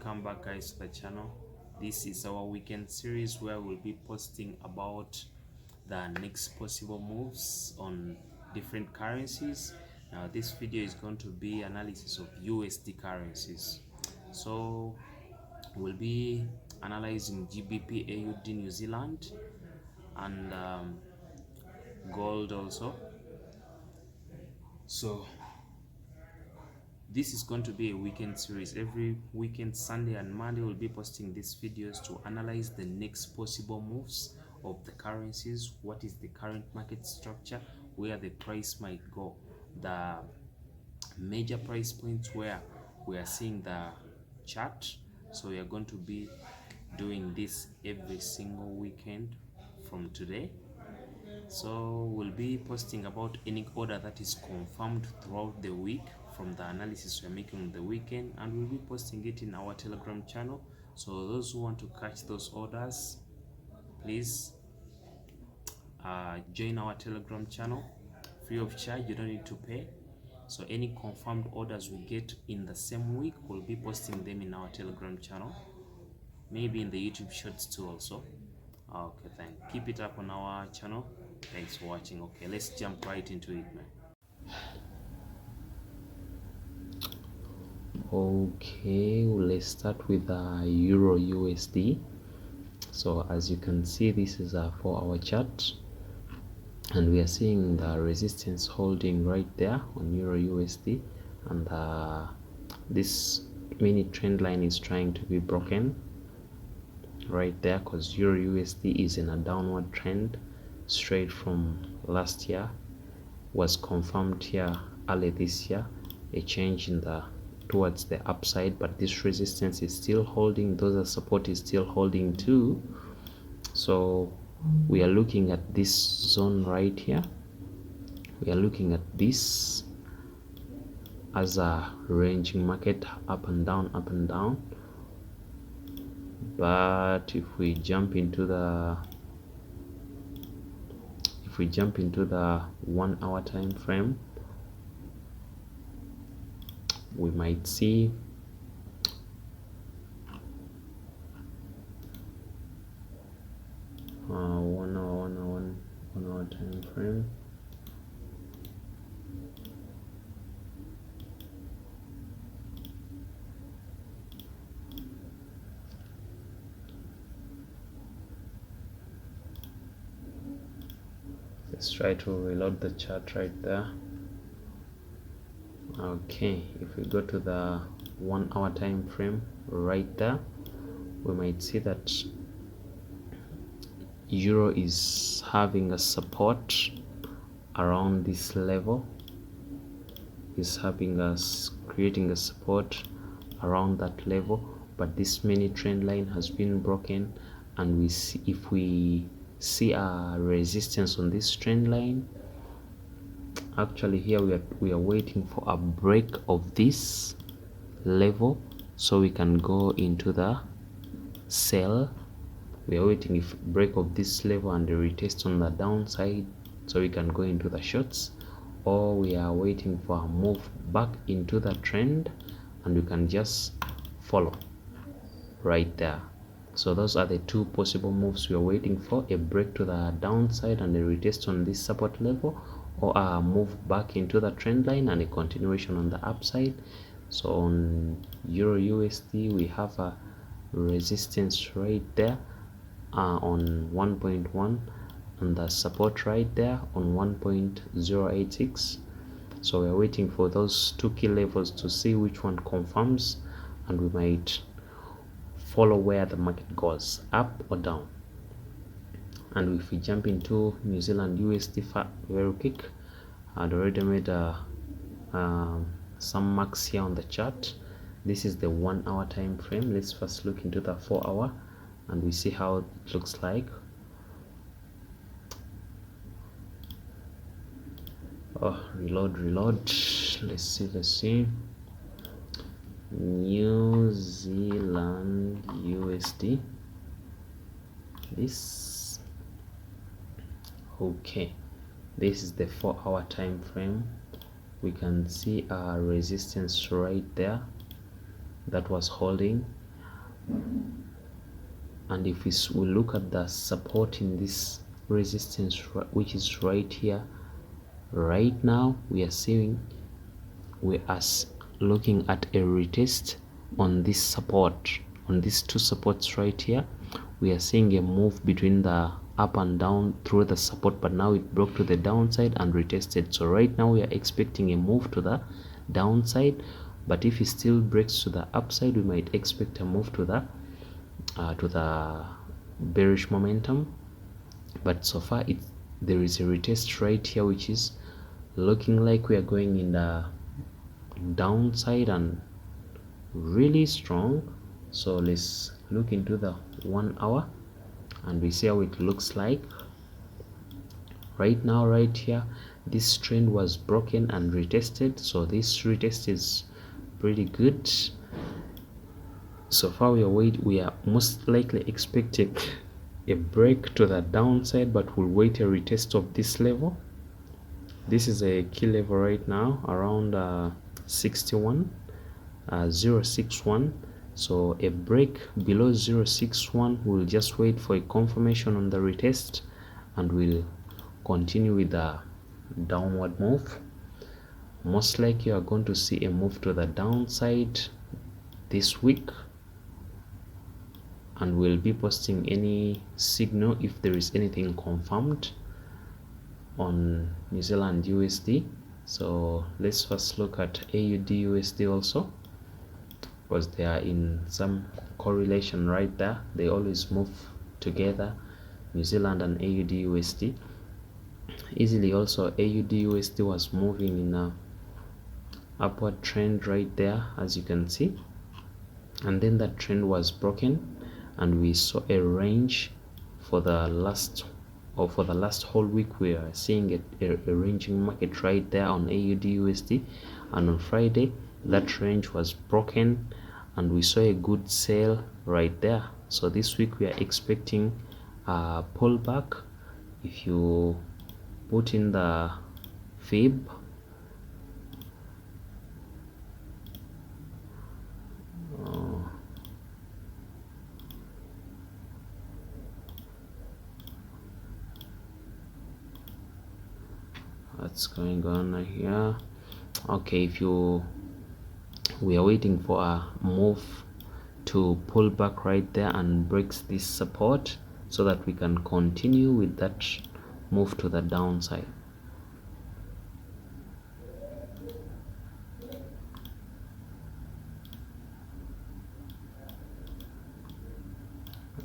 welcome back guys to the channel. This is our weekend series where we'll be posting about the next possible moves on different currencies. Now this video is going to be analysis of USD currencies. So we'll be analyzing GBP, AUD, New Zealand, and gold also. So this is going to be a weekend series. Every weekend, Sunday and Monday, we'll be posting these videos to analyze the next possible moves of the currencies. What is the current market structure, where the price might go, the major price points where we are seeing the chart. So we are going to be doing this every single weekend from today. So we'll be posting about any order that is confirmed throughout the week from the analysis we're making on the weekend, and we'll be posting it in our Telegram channel. So those who want to catch those orders, please join our Telegram channel, free of charge, you don't need to pay. So any confirmed orders we get in the same week, we'll be posting them in our Telegram channel, maybe in the YouTube shorts too also. Okay, keep it up on our channel. Thanks for watching. Okay, let's jump right into it, man. Okay, let's start with the Euro USD. So as you can see, this is a 4-hour chart, and we are seeing the resistance holding right there on Euro USD, and this mini trend line is trying to be broken right there, because Euro USD is in a downward trend straight from last year. Was confirmed here early this year, a change in the towards the upside, but this resistance is still holding. Those are support is still holding too. So we are looking at this zone right here. We are looking at this as a ranging market, up and down, up and down. But if we jump into the 1 hour time frame, we might see one hour time frame. Let's try to reload the chart right there. Okay, if we go to the 1 hour time frame right there, we might see that Euro is having a support around this level, is creating a support around that level, but this mini trend line has been broken, and we see, if we see a resistance on this trend line, actually here we are waiting for a break of this level so we can go into the sell. We are waiting if break of this level and the retest on the downside so we can go into the shorts, or we are waiting for a move back into the trend and we can just follow right there. So those are the two possible moves we are waiting for: a break to the downside and a retest on this support level, or a move back into the trend line and a continuation on the upside. So on Euro USD we have a resistance right there on 1.1 and the support right there on 1.086. so we're waiting for those two key levels to see which one confirms, and we might follow where the market goes, up or down. And if we jump into New Zealand USD very quick, I'd already made some marks here on the chart. This is the 1 hour time frame. Let's first look into the 4 hour and we see how it looks like. Oh, reload. Let's see. New Zealand USD. This. Okay, this is the 4 hour time frame. We can see a resistance right there that was holding, And if we look at the support in this resistance, which is right here, right now we are seeing, we are looking at a retest on this support, on these two supports right here. We are seeing a move between the up and down through the support, but now it broke to the downside and retested. So right now we are expecting a move to the downside, but if it still breaks to the upside, we might expect a move to the bearish momentum. But so far there is a retest right here, which is looking like we are going in the downside and really strong. So let's look into the 1 hour and we see how it looks like right now. Right here, this trend was broken and retested, so this retest is pretty good. So far we are most likely expecting a break to the downside, but we'll wait a retest of this level. This is a key level right now, around 061. So a break below 061, we'll just wait for a confirmation on the retest and we'll continue with the downward move. Most likely you are going to see a move to the downside this week, and we'll be posting any signal if there is anything confirmed on New Zealand USD. So let's first look at AUD USD also, because they are in some correlation right there. They always move together, New Zealand and AUD USD easily. Also AUD USD was moving in a upward trend right there, as you can see, and then that trend was broken and we saw a range for the last whole week. We are seeing a ranging market right there on AUD USD, and on Friday that range was broken and we saw a good sale right there. So this week we are expecting a pullback. If you put in the fib, what's going on here? Okay, we are waiting for a move to pull back right there and breaks this support so that we can continue with that move to the downside.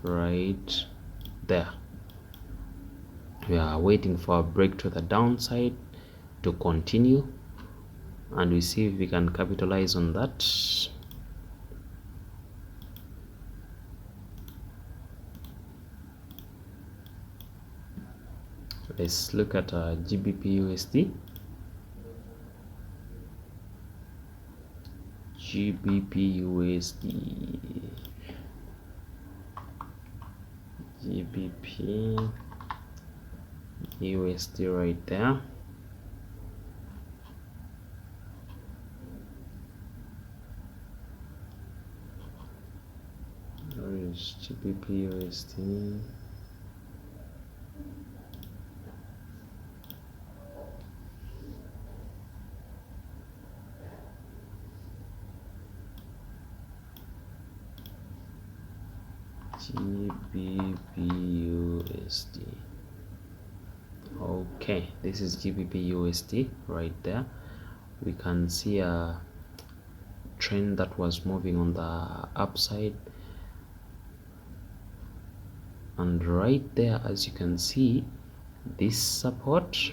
Right there, we are waiting for a break to the downside to continue, and we see if we can capitalize on that. Let's look at GBP USD. GBP USD right there. Where is GBP USD? GBP USD. Okay, this is GBP USD right there. We can see a trend that was moving on the upside, and right there, as you can see, this support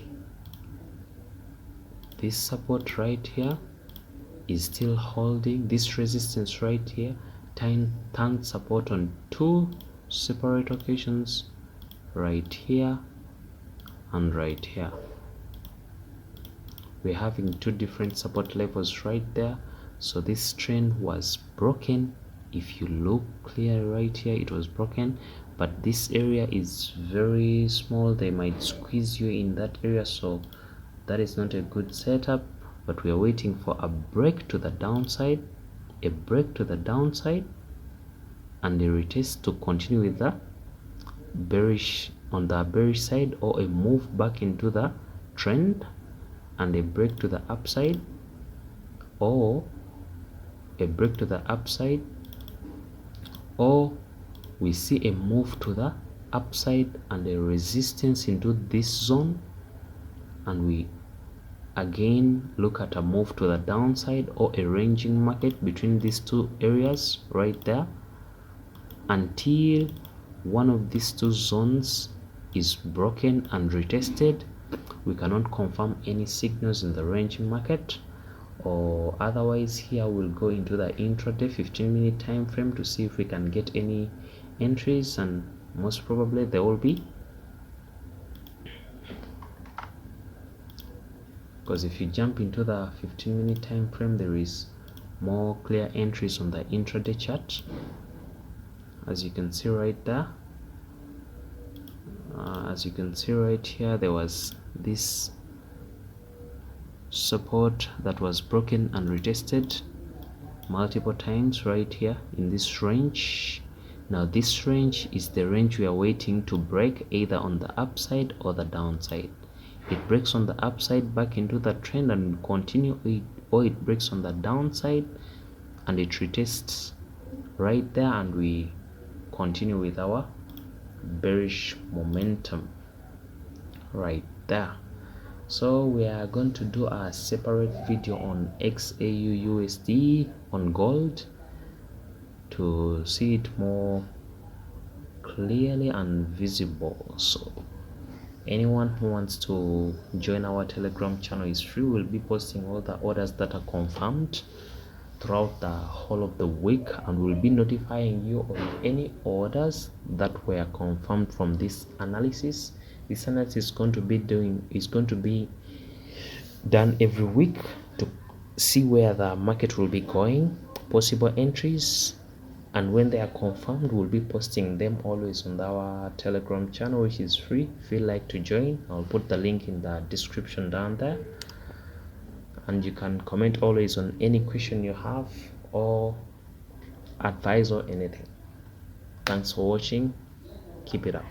right here is still holding. This resistance right here turned support on two separate occasions, right here and right here. We're having two different support levels right there. So this trend was broken. If you look clear right here, it was broken, but this area is very small. They might squeeze you in that area, so that is not a good setup. But we are waiting for a break to the downside, and a retest to continue with the bearish on the bearish side, or a move back into the trend and a break to the upside, or a break to the upside, or we see a move to the upside and a resistance into this zone, and we again look at a move to the downside or a ranging market between these two areas right there, until one of these two zones is broken and retested. We cannot confirm any signals in the ranging market, or otherwise here we'll go into the intraday 15-minute time frame to see if we can get any entries, and most probably there will be, because if you jump into the 15-minute time frame, there is more clear entries on the intraday chart, as you can see right there. As you can see right here, there was this support that was broken and retested multiple times right here in this range. Now this range is the range we are waiting to break, either on the upside or the downside. It breaks on the upside back into the trend and continue it, or it breaks on the downside and it retests right there, and we continue with our bearish momentum right there. So we are going to do a separate video on XAU USD on gold to see it more clearly and visible. So anyone who wants to join our Telegram channel is free. We'll be posting all the orders that are confirmed throughout the whole of the week, and we'll be notifying you of any orders that were confirmed from this analysis. This analysis is going to be done every week to see where the market will be going, possible entries, and when they are confirmed, we'll be posting them always on our Telegram channel, which is free. If you like to join, I'll put the link in the description down there, and you can comment always on any question you have or advice or anything. Thanks for watching. Keep it up.